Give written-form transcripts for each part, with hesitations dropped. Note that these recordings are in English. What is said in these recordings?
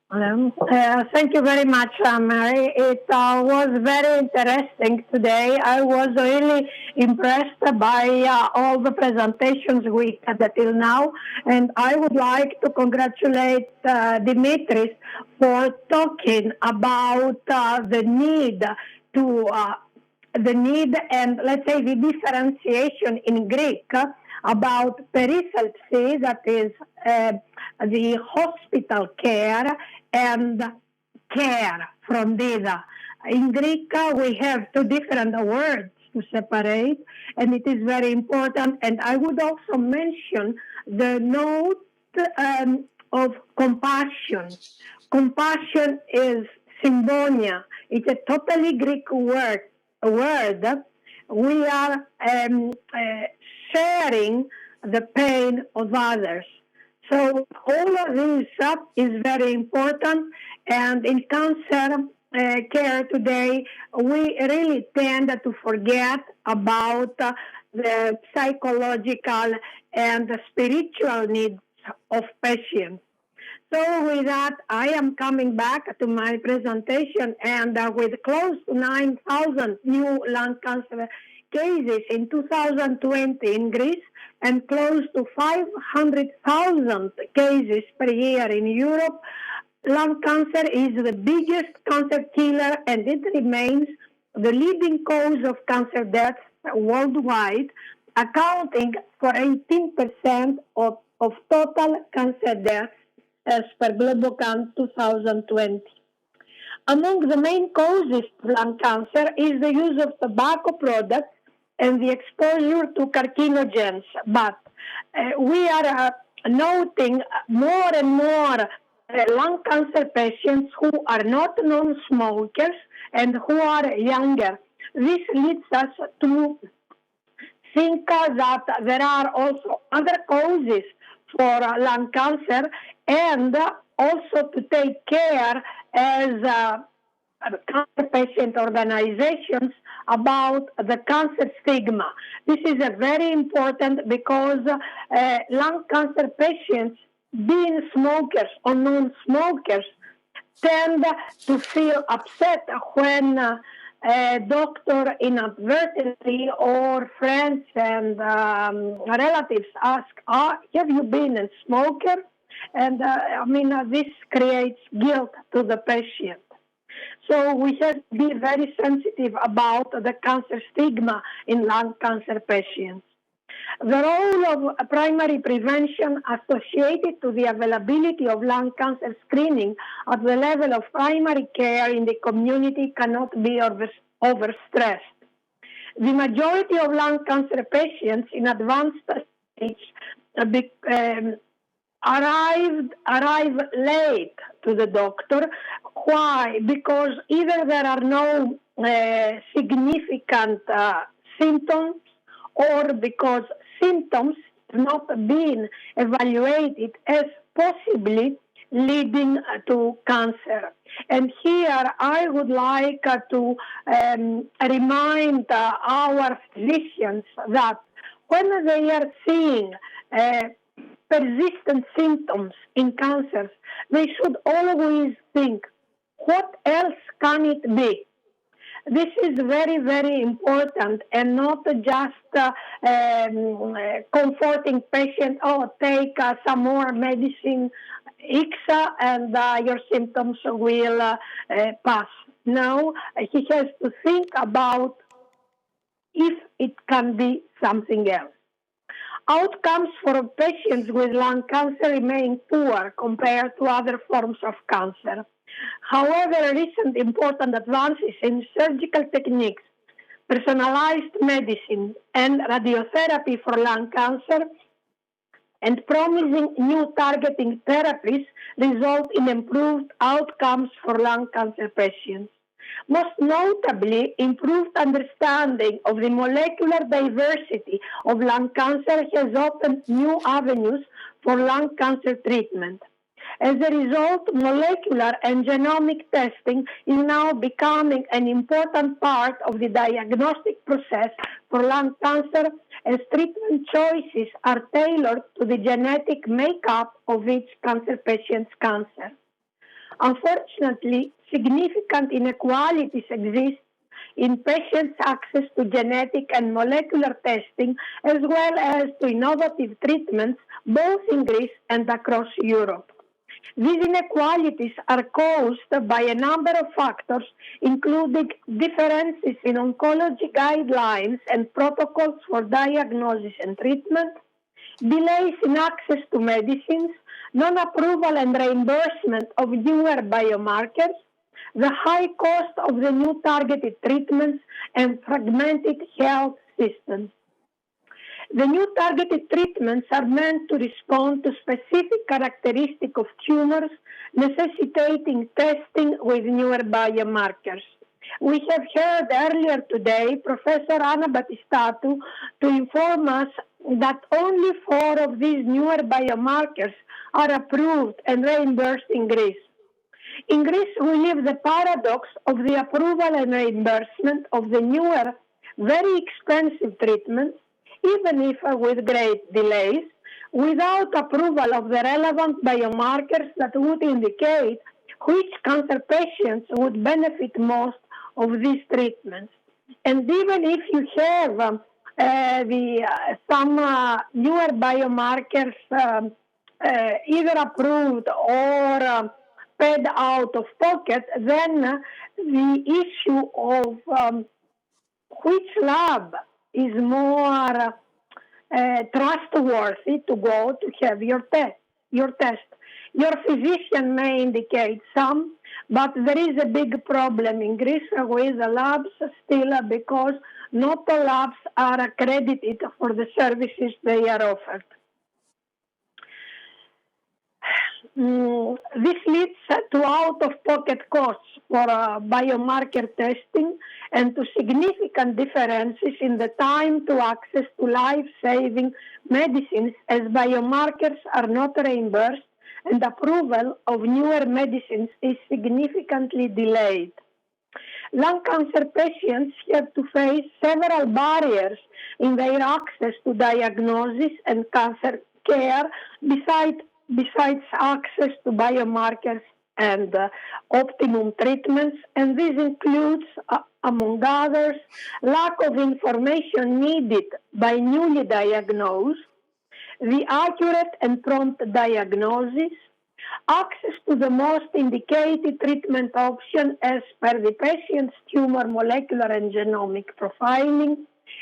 Thank you very much, Mary. It was very interesting today. I was really impressed by all the presentations we had until now, and I would like to congratulate Dimitris for talking about the need and let's say the differentiation in Greek about periphelpsy, that is the hospital care, and care from data. In Greek, we have two different words to separate, and it is very important. And I would also mention the note of compassion. Compassion is symbonia. It's a totally Greek word. We are sharing the pain of others. So all of this is very important, and in cancer care today, we really tend to forget about the psychological and the spiritual needs of patients. So with that, I am coming back to my presentation, and with close to 9,000 new lung cancer cases in 2020 in Greece and close to 500,000 cases per year in Europe, lung cancer is the biggest cancer killer, and it remains the leading cause of cancer deaths worldwide, accounting for 18% of total cancer deaths as per Globocan 2020. Among the main causes of lung cancer is the use of tobacco products and the exposure to carcinogens. But we are noting more and more lung cancer patients who are not non-smokers and who are younger. This leads us to think that there are also other causes for lung cancer, and also to take care as cancer patient organizations about the cancer stigma. This is very important because lung cancer patients, being smokers or non-smokers, tend to feel upset when a doctor inadvertently or friends and relatives ask, have you been a smoker? And this creates guilt to the patient. So we have to be very sensitive about the cancer stigma in lung cancer patients. The role of primary prevention associated to the availability of lung cancer screening at the level of primary care in the community cannot be overstressed. The majority of lung cancer patients in advanced stage arrive late to the doctor. Why? Because either there are no significant symptoms, or because symptoms have not been evaluated as possibly leading to cancer. And here I would like to remind our physicians that when they are seeing persistent symptoms in cancers, they should always think, what else can it be? This is very, very important, and not just comforting patients, take some more medicine, IXA, and your symptoms will pass. No, he has to think about if it can be something else. Outcomes for patients with lung cancer remain poor compared to other forms of cancer. However, recent important advances in surgical techniques, personalized medicine, and radiotherapy for lung cancer, and promising new targeting therapies result in improved outcomes for lung cancer patients. Most notably, improved understanding of the molecular diversity of lung cancer has opened new avenues for lung cancer treatment. As a result, molecular and genomic testing is now becoming an important part of the diagnostic process for lung cancer, as treatment choices are tailored to the genetic makeup of each cancer patient's cancer. Unfortunately, significant inequalities exist in patients' access to genetic and molecular testing, as well as to innovative treatments, both in Greece and across Europe. These inequalities are caused by a number of factors, including differences in oncology guidelines and protocols for diagnosis and treatment, delays in access to medicines, non-approval and reimbursement of newer biomarkers, the high cost of the new targeted treatments, and fragmented health systems. The new targeted treatments are meant to respond to specific characteristics of tumors, necessitating testing with newer biomarkers. We have heard earlier today Professor Anna Batistatou to inform us that only 4 of these newer biomarkers are approved and reimbursed in Greece. In Greece, we live the paradox of the approval and reimbursement of the newer, very expensive treatments, even if with great delays, without approval of the relevant biomarkers that would indicate which cancer patients would benefit most of these treatments. And even if you have some newer biomarkers either approved or paid out of pocket, then the issue of which lab is more trustworthy to go to have your test. Your physician may indicate some, but there is a big problem in Greece with the labs still, because not all labs are accredited for the services they are offered. This leads to out-of-pocket costs for biomarker testing and to significant differences in the time to access to life-saving medicines, as biomarkers are not reimbursed and approval of newer medicines is significantly delayed. Lung cancer patients have to face several barriers in their access to diagnosis and cancer care, besides access to biomarkers and optimum treatments, and this includes, among others, lack of information needed by newly diagnosed, the accurate and prompt diagnosis, access to the most indicated treatment option as per the patient's tumor molecular and genomic profiling,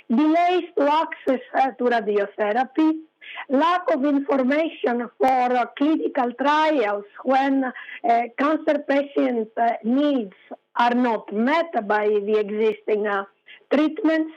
delays to access to radiotherapy, lack of information for clinical trials when cancer patient needs are not met by the existing treatments,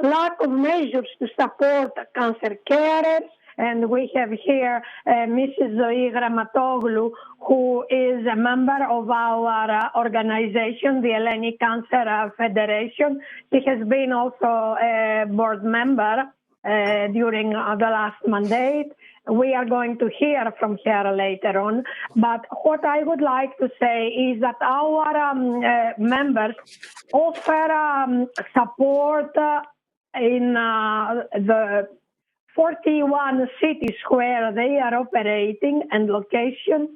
lack of measures to support cancer carers. And we have here Mrs. Zoe Gramatoglou, who is a member of our organization, the Hellenic Cancer Federation. She has been also a board member during the last mandate. We are going to hear from her later on. But what I would like to say is that our members offer support in the 41 cities where they are operating and locations,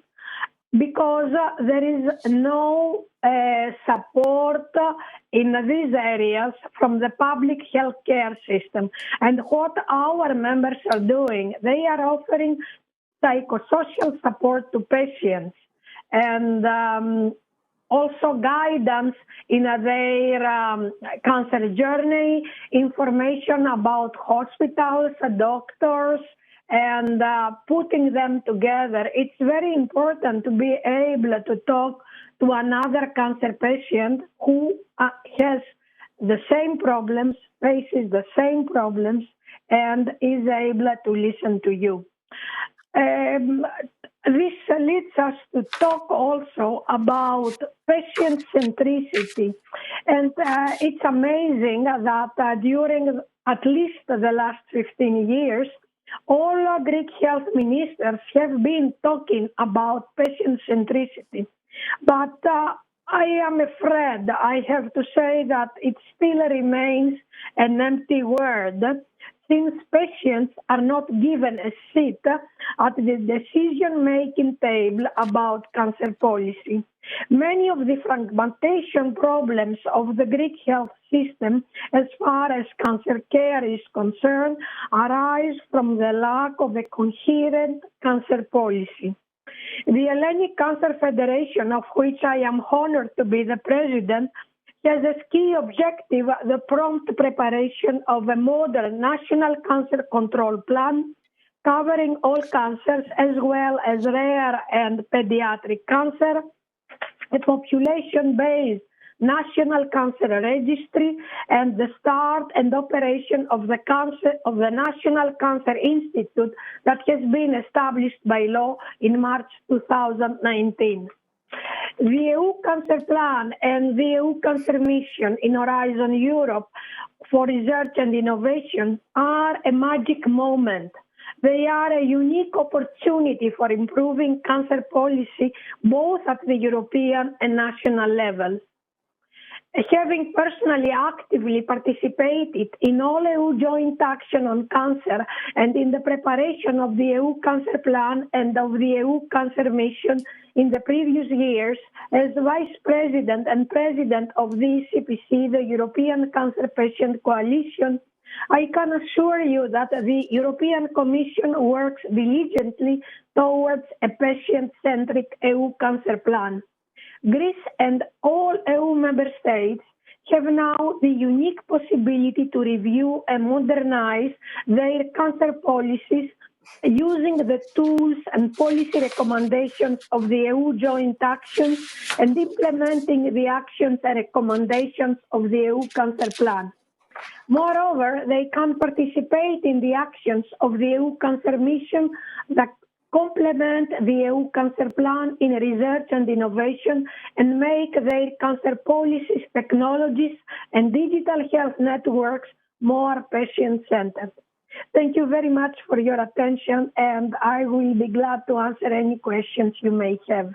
because there is no support in these areas from the public healthcare system. And what our members are doing, they are offering psychosocial support to patients and also guidance in their cancer journey, information about hospitals, doctors, and putting them together. It's very important to be able to talk to another cancer patient who has the same problems, faces the same problems, and is able to listen to you. This leads us to talk also about patient centricity. And it's amazing that during at least the last 15 years, all Greek health ministers have been talking about patient centricity. But I am afraid I have to say that it still remains an empty word, since patients are not given a seat at the decision-making table about cancer policy. Many of the fragmentation problems of the Greek health system as far as cancer care is concerned arise from the lack of a coherent cancer policy. The Hellenic Cancer Federation, of which I am honored to be the president, has as key objective the prompt preparation of a modern national cancer control plan covering all cancers as well as rare and pediatric cancer, a population-based national cancer registry, and the start and operation of the National Cancer Institute that has been established by law in March 2019. The EU Cancer Plan and the EU Cancer Mission in Horizon Europe for Research and Innovation are a magic moment. They are a unique opportunity for improving cancer policy both at the European and national levels. Having personally actively participated in all EU joint action on cancer and in the preparation of the EU Cancer Plan and of the EU Cancer Mission in the previous years, as Vice President and President of the ECPC, the European Cancer Patient Coalition, I can assure you that the European Commission works diligently towards a patient-centric EU Cancer Plan. Greece and all EU member states have now the unique possibility to review and modernize their cancer policies using the tools and policy recommendations of the EU joint actions and implementing the actions and recommendations of the EU Cancer Plan. Moreover, they can participate in the actions of the EU Cancer Mission that complement the EU Cancer Plan in research and innovation and make their cancer policies, technologies, and digital health networks more patient-centered. Thank you very much for your attention, and I will be glad to answer any questions you may have.